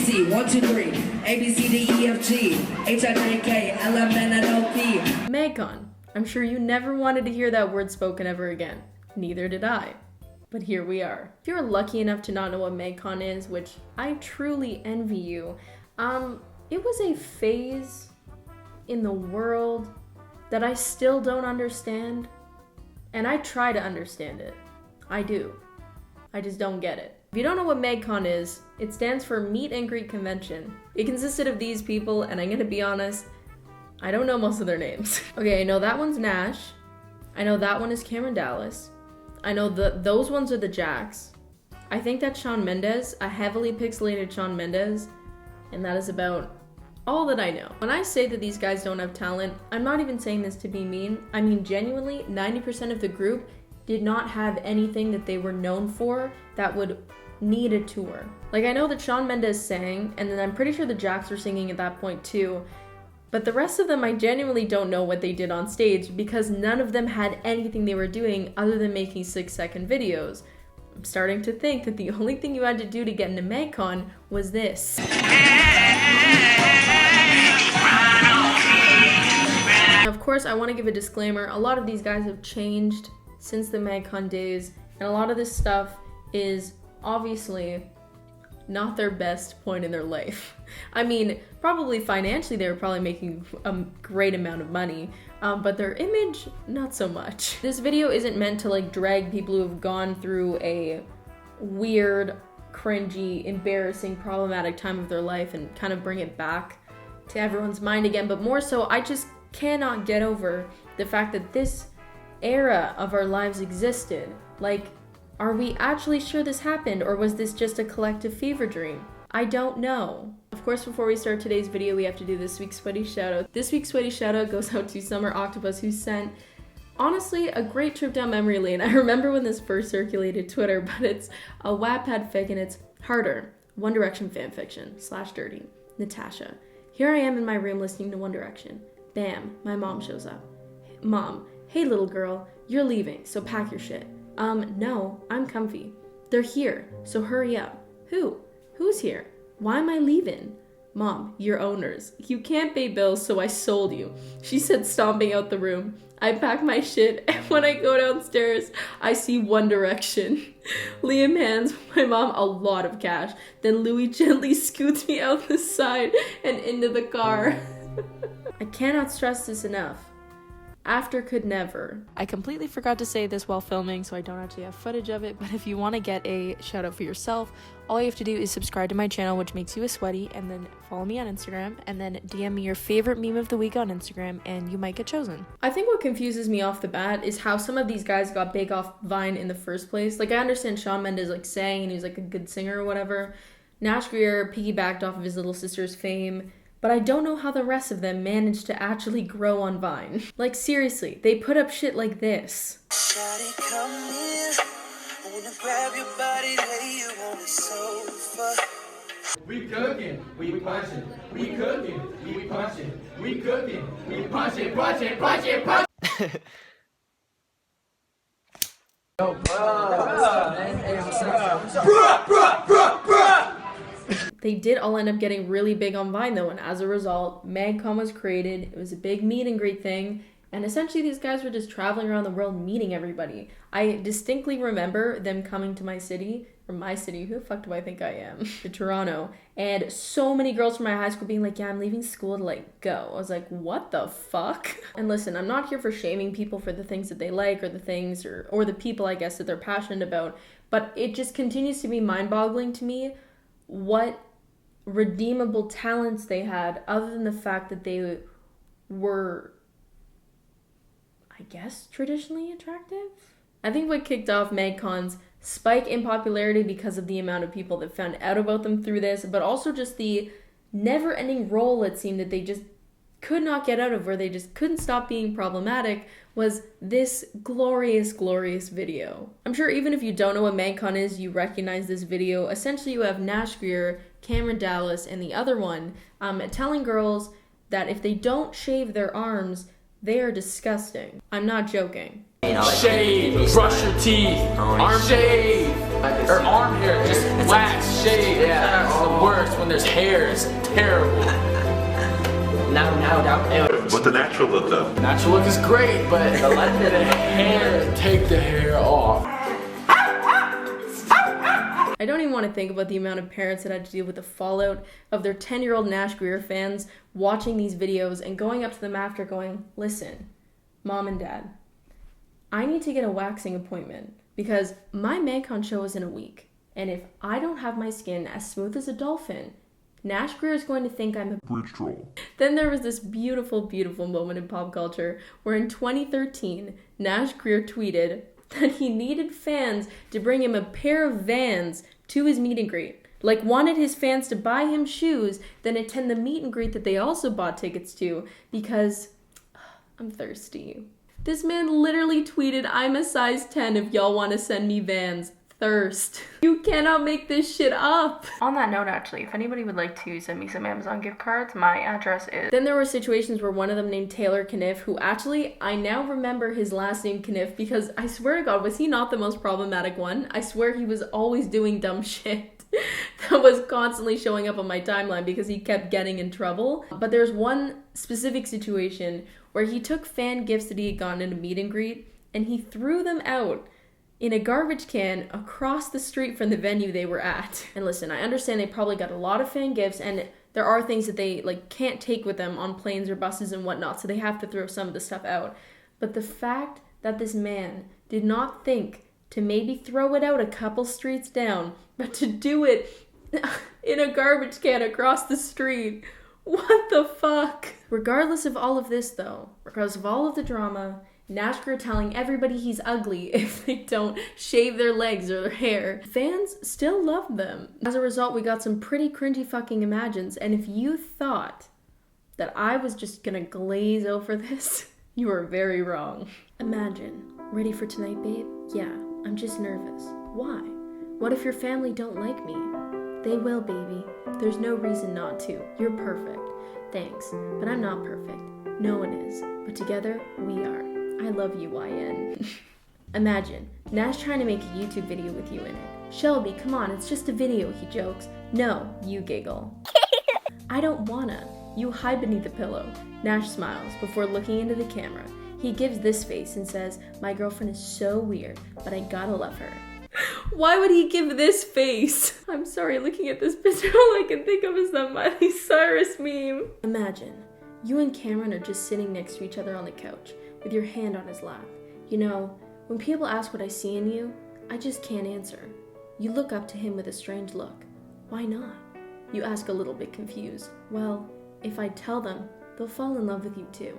ABC, 1, 2, 3, A, B, C, D, E, F, G, H, I, J, K, L, M, N, O, P. Magcon. I'm sure you never wanted to hear that word spoken ever again. Neither did I. But here we are. If you're lucky enough to not know what magcon is, which I truly envy you, it was a phase in the world that I still don't understand, and I try to understand it. I do. I just don't get it. If you don't know what magcon is, it stands for Meet and Greet Convention. It consisted of these people, and I'm gonna be honest, I don't know most of their names. Okay, I know that one's Nash. I know that one is Cameron Dallas. I know those ones are the Jacks. I think that's Shawn Mendes, a heavily pixelated Shawn Mendes, and that is about all that I know. When I say that these guys don't have talent, I'm not even saying this to be mean. I mean, genuinely, 90% of the group did not have anything that they were known for that would need a tour. Like, I know that Shawn Mendes sang, and then I'm pretty sure the Jacks were singing at that point too, but the rest of them, I genuinely don't know what they did on stage because none of them had anything they were doing other than making 6-second videos. I'm starting to think that the only thing you had to do to get into magcon was this. Of course, I want to give a disclaimer. A lot of these guys have changed since the magcon days, and a lot of this stuff is obviously not their best point in their life. I mean, probably financially they were probably making a great amount of money, but their image, not so much. This video isn't meant to like drag people who have gone through a weird, cringy, embarrassing, problematic time of their life and kind of bring it back to everyone's mind again, but more so, I just cannot get over the fact that this era of our lives existed. Like, are we actually sure this happened, or was this just a collective fever dream? I don't know. Of course, before we start today's video, we have to do this week's sweaty shoutout. This week's sweaty shoutout goes out to Summer Octopus, who sent, honestly, a great trip down memory lane. I remember when this first circulated Twitter, but it's a Wattpad fic, and it's Harder, One Direction fanfiction, /dirty, Natasha. Here I am in my room listening to One Direction. Bam, my mom shows up. Mom, hey little girl, you're leaving, so pack your shit. No, I'm comfy. They're here, so hurry up. Who? Who's here? Why am I leaving? Mom, your owners. You can't pay bills, so I sold you. She said, stomping out the room. I pack my shit, and when I go downstairs, I see One Direction. Liam hands my mom a lot of cash. Then Louis gently scoots me out the side and into the car. I cannot stress this enough. After could never. I completely forgot to say this while filming, so I don't actually have footage of it, but if you want to get a shout out for yourself, all you have to do is subscribe to my channel, which makes you a sweaty, and then follow me on Instagram, and then DM me your favorite meme of the week on Instagram, and you might get chosen. I think what confuses me off the bat is how some of these guys got big off Vine in the first place. Like, I understand Shawn Mendes like sang, and he was like a good singer or whatever. Nash Greer piggybacked off of his little sister's fame, but I don't know how the rest of them managed to actually grow on Vine. Like, seriously, they put up shit like this. We cooking, we punching, we cooking, we punching, we cooking, we punching. They did all end up getting really big on Vine though, and as a result, magcon was created. It was a big meet and greet thing, and essentially these guys were just traveling around the world meeting everybody. I distinctly remember them coming to my city, who the fuck do I think I am? To Toronto, and so many girls from my high school being like, yeah, I'm leaving school to like go. I was like, what the fuck? And listen, I'm not here for shaming people for the things that they like, or the things, or the people, I guess, that they're passionate about, but it just continues to be mind-boggling to me what redeemable talents they had, other than the fact that they were, I guess, traditionally attractive. I think what kicked off magcon's spike in popularity because of the amount of people that found out about them through this, but also just the never-ending role it seemed that they just could not get out of, where they just couldn't stop being problematic, was this glorious, glorious video. I'm sure even if you don't know what magcon is, you recognize this video. Essentially, you have Nash Greer, Cameron Dallas, and the other one telling girls that if they don't shave their arms, they are disgusting. I'm not joking. Shave, brush your teeth, arm shave. Or arm hair, just wax, shade. Yeah, it's the worst when there's hair. It's terrible. But the natural look though. Natural look is great, but the hair, take the hair off. I don't even want to think about the amount of parents that had to deal with the fallout of their 10-year-old Nash Greer fans watching these videos and going up to them after going, listen, Mom and Dad, I need to get a waxing appointment because my magcon show is in a week. And if I don't have my skin as smooth as a dolphin, Nash Greer is going to think I'm a Bridge troll. Then there was this beautiful, beautiful moment in pop culture where in 2013, Nash Greer tweeted that he needed fans to bring him a pair of Vans to his meet and greet. Like, wanted his fans to buy him shoes, then attend the meet and greet that they also bought tickets to because I'm thirsty. This man literally tweeted, I'm a size 10 if y'all want to send me Vans. Thirst. You cannot make this shit up. On that note, actually, if anybody would like to send me some Amazon gift cards, my address is... Then there were situations where one of them named Taylor Kniff, who actually, I now remember his last name Kniff because I swear to God, was he not the most problematic one? I swear he was always doing dumb shit that was constantly showing up on my timeline because he kept getting in trouble. But there's one specific situation where he took fan gifts that he had gotten in a meet and greet and he threw them out in a garbage can across the street from the venue they were at. And listen, I understand they probably got a lot of fan gifts and there are things that they can't take with them on planes or buses and whatnot, so they have to throw some of the stuff out. But the fact that this man did not think to maybe throw it out a couple streets down, but to do it in a garbage can across the street, what the fuck? Regardless of all of this though, regardless of all of the drama, Nash Greer telling everybody he's ugly if they don't shave their legs or their hair. Fans still love them. As a result, we got some pretty cringy fucking imagines, and if you thought that I was just gonna glaze over this, you are very wrong. Imagine. Ready for tonight, babe? Yeah, I'm just nervous. Why? What if your family don't like me? They will, baby. There's no reason not to. You're perfect. Thanks, but I'm not perfect. No one is, but together, we are. I love you, YN. Imagine, Nash trying to make a YouTube video with you in it. Shelby, come on, it's just a video, he jokes. No, you giggle. I don't wanna. You hide beneath the pillow. Nash smiles before looking into the camera. He gives this face and says, my girlfriend is so weird, but I gotta love her. Why would he give this face? I'm sorry, looking at this picture, all I can think of is that Miley Cyrus meme. Imagine, you and Cameron are just sitting next to each other on the couch, with your hand on his lap. You know, when people ask what I see in you, I just can't answer. You look up to him with a strange look. Why not? You ask a little bit confused. Well, if I tell them, they'll fall in love with you too.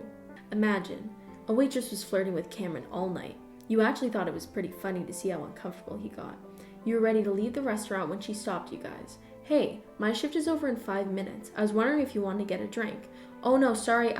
Imagine, a waitress was flirting with Cameron all night. You actually thought it was pretty funny to see how uncomfortable he got. You were ready to leave the restaurant when she stopped you guys. Hey, my shift is over in 5 minutes. I was wondering if you wanted to get a drink. Oh no, sorry,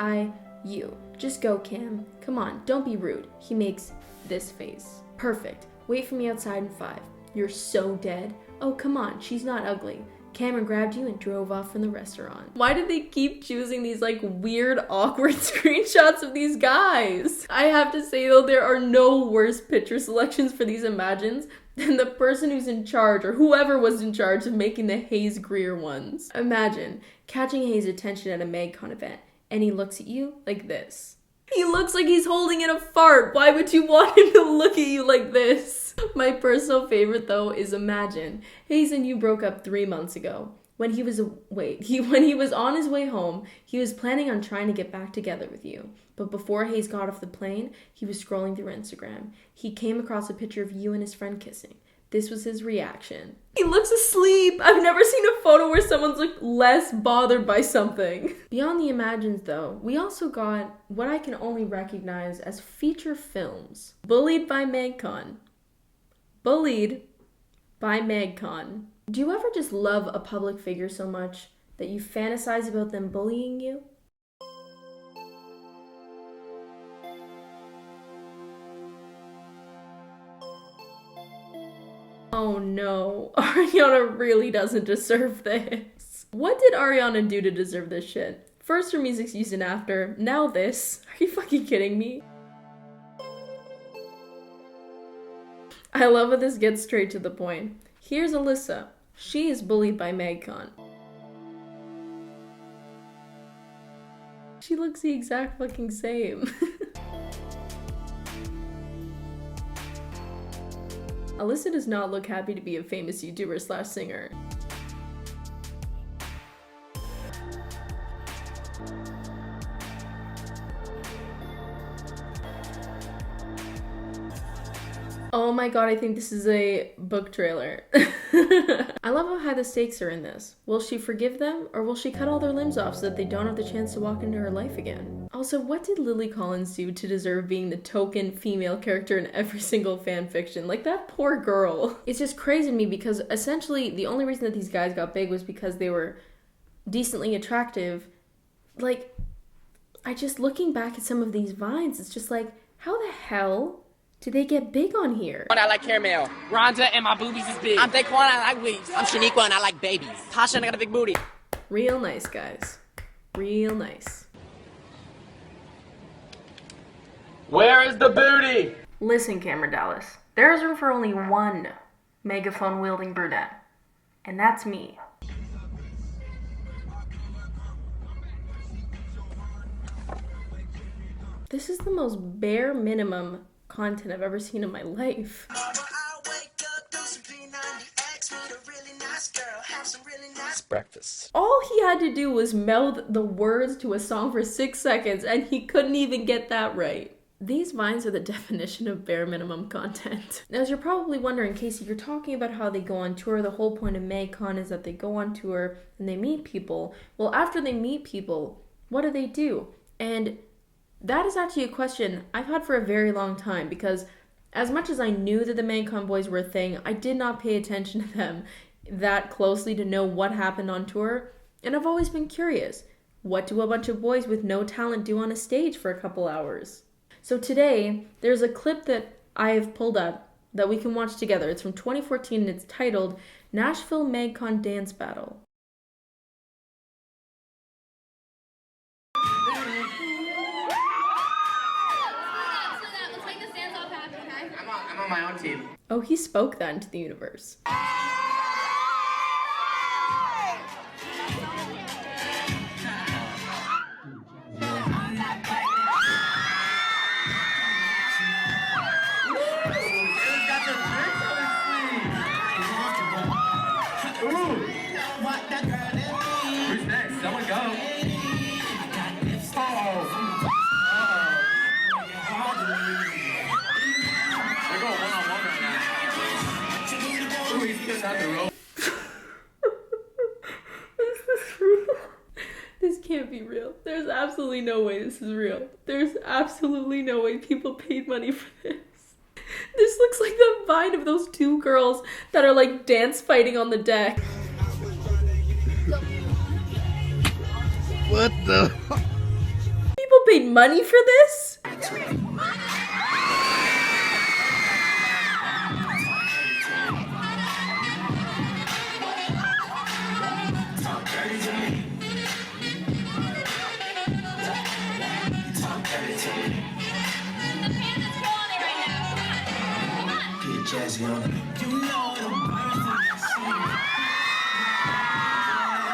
You. Just go, Cam. Come on, don't be rude. He makes this face. Perfect. Wait for me outside in 5. You're so dead. Oh, come on, she's not ugly. Cameron grabbed you and drove off from the restaurant. Why did they keep choosing these weird, awkward screenshots of these guys? I have to say though, there are no worse picture selections for these imagines than the person who's in charge or whoever was in charge of making the Hayes Greer ones. Imagine catching Hayes' attention at a magcon event and he looks at you like this. He looks like he's holding in a fart. Why would you want him to look at you like this? My personal favorite though is imagine Hayes and you broke up 3 months ago. When he was on his way home, he was planning on trying to get back together with you. But before Hayes got off the plane, he was scrolling through Instagram. He came across a picture of you and his friend kissing. This was his reaction. He looks asleep. I've never seen a photo where someone's less bothered by something. Beyond the imagines though, we also got what I can only recognize as feature films. Bullied by magcon. Bullied by magcon. Do you ever just love a public figure so much that you fantasize about them bullying you? Oh no, Ariana really doesn't deserve this. What did Ariana do to deserve this shit? First her music season after, now this. Are you fucking kidding me? I love how this gets straight to the point. Here's Alyssa. She is bullied by magcon. She looks the exact fucking same. Alyssa does not look happy to be a famous YouTuber slash singer. Oh my god, I think this is a book trailer. I love how high the stakes are in this. Will she forgive them, or will she cut all their limbs off so that they don't have the chance to walk into her life again? Also, what did Lily Collins do to deserve being the token female character in every single fan fiction? Like, that poor girl. It's just crazy to me because essentially the only reason that these guys got big was because they were decently attractive. Like, looking back at some of these vines, it's just like, how the hell do they get big on here? I like caramel. Rhonda and my boobies is big. I'm Daquan, I like weeds. I'm Shaniqua and I like babies. Tasha and I got a big booty. Real nice, guys. Real nice. Where is the booty? Listen, Cameron Dallas. There is room for only one megaphone-wielding brunette. And that's me. This is the most bare minimum content I've ever seen in my life. Breakfast. All he had to do was meld the words to a song for 6 seconds, and he couldn't even get that right. These vines are the definition of bare minimum content. Now, as you're probably wondering, Casey, you're talking about how they go on tour. The whole point of magcon is that they go on tour and they meet people. Well, after they meet people, what do? And that is actually a question I've had for a very long time, because as much as I knew that the magcon boys were a thing, I did not pay attention to them that closely to know what happened on tour. And I've always been curious. What do a bunch of boys with no talent do on a stage for a couple hours? So today, there's a clip that I have pulled up that we can watch together. It's from 2014 and it's titled Nashville Magcon Dance Battle. I'm on my own team. Oh, he spoke that into the universe. Who's next? Someone go. They're going one-on-one right now. Ooh, he's just out the rope. Is this real? This can't be real. There's absolutely no way this is real. There's absolutely no way people paid money for this. This looks like the vine of those two girls that are like dance fighting on the deck. What the? People paid money for this?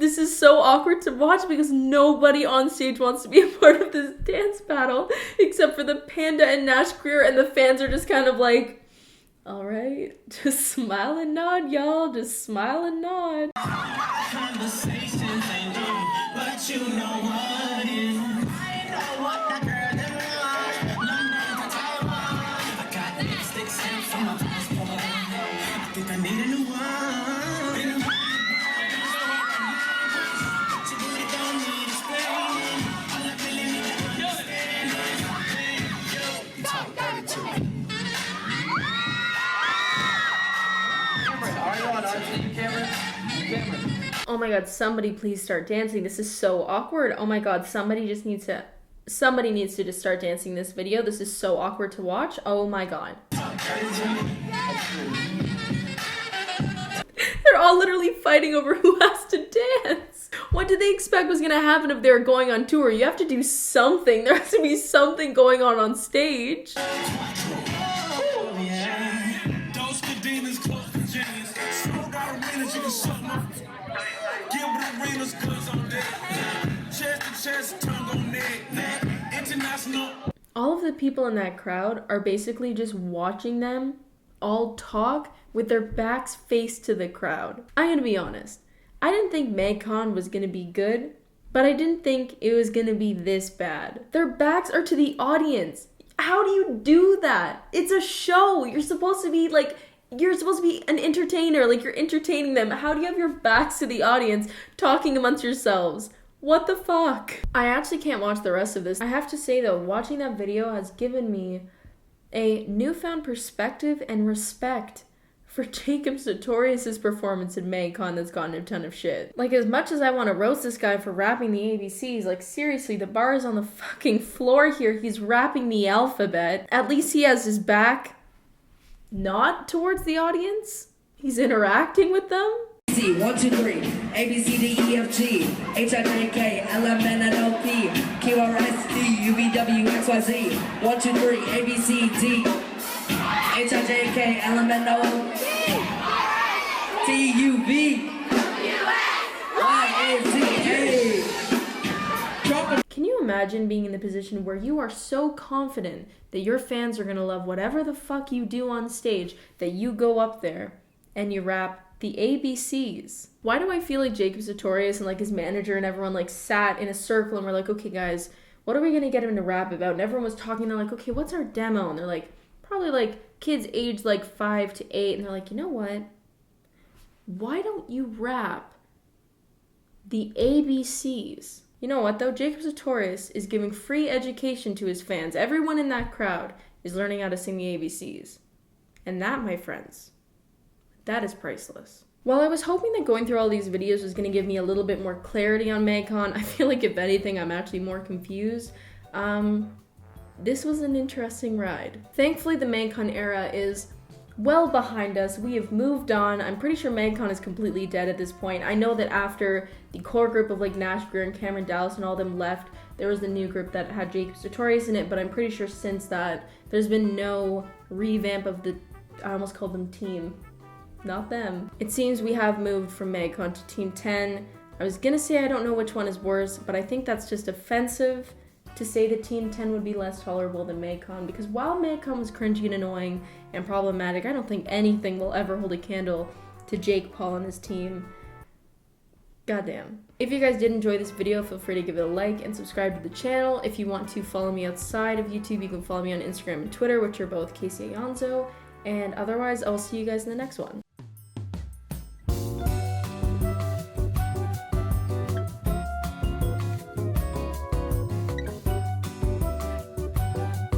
This is so awkward to watch because nobody on stage wants to be a part of this dance battle except for the Panda and Nash Greer, and the fans are just kind of like, all right, just smile and nod, y'all, just smile and nod. Conversations ain't new, but you know what is. I know what that girl is. London to Taiwan. I got lipstick stamps from my passport. I think I need a new one. Oh my god, somebody please start dancing. This is so awkward. Oh my god, somebody needs to just start dancing this video. This is so awkward to watch. Oh my god. They're all literally fighting over who has to dance. What did they expect was gonna happen if they were going on tour? You have to do something. There has to be something going on stage. people in that crowd are basically just watching them all talk with their backs faced to the crowd. I'm gonna be honest. I didn't think magcon was gonna be good, but I didn't think it was gonna be this bad. Their backs are to the audience. How do you do that? It's a show. You're supposed to be an entertainer, like you're entertaining them. How do you have your backs to the audience talking amongst yourselves? What the fuck? I actually can't watch the rest of this. I have to say though, watching that video has given me a newfound perspective and respect for Jacob Sartorius' performance in magcon that's gotten a ton of shit. Like, as much as I want to roast this guy for rapping the ABCs, like seriously, the bar is on the fucking floor here. He's rapping the alphabet. At least he has his back not towards the audience. He's interacting with them. 1, 2, 3, A, B, C, D, E, F, G, H, I, J, K, L, M, N, N, O, P, Q, R, S, T, U, V, W, X, Y, Z. 1, 2, 3, A, B, C, D, H, I, J, K, L, M, N, O, T, U, V, Y, A, Z, A. Can you imagine being in the position where you are so confident that your fans are gonna love whatever the fuck you do on stage, that you go up there and you rap the ABCs? Why do I feel like Jacob Sartorius and like his manager and everyone like sat in a circle and we're like, okay guys, what are we gonna get him to rap about? And everyone was talking, they're like, okay, what's our demo? And they're like, probably like kids aged like 5 to 8. And they're like, you know what? Why don't you rap the ABCs? You know what though? Jacob Sartorius is giving free education to his fans. Everyone in that crowd is learning how to sing the ABCs. And that, my friends, that is priceless. Well, I was hoping that going through all these videos was going to give me a little bit more clarity on magcon. I feel like if anything, I'm actually more confused. This was an interesting ride. Thankfully, the magcon era is well behind us. We have moved on. I'm pretty sure magcon is completely dead at this point. I know that after the core group of like Nash Greer and Cameron Dallas and all them left, there was the new group that had Jacob Sartorius in it, but I'm pretty sure since that, there's been no revamp of the, I almost called them team. Not them. It seems we have moved from magcon to Team 10. I was gonna say I don't know which one is worse, but I think that's just offensive to say that Team 10 would be less tolerable than magcon, because while magcon was cringy and annoying and problematic, I don't think anything will ever hold a candle to Jake Paul and his team. Goddamn. If you guys did enjoy this video, feel free to give it a like and subscribe to the channel. If you want to follow me outside of YouTube, you can follow me on Instagram and Twitter, which are both Casey Aonso. And otherwise, I'll see you guys in the next one.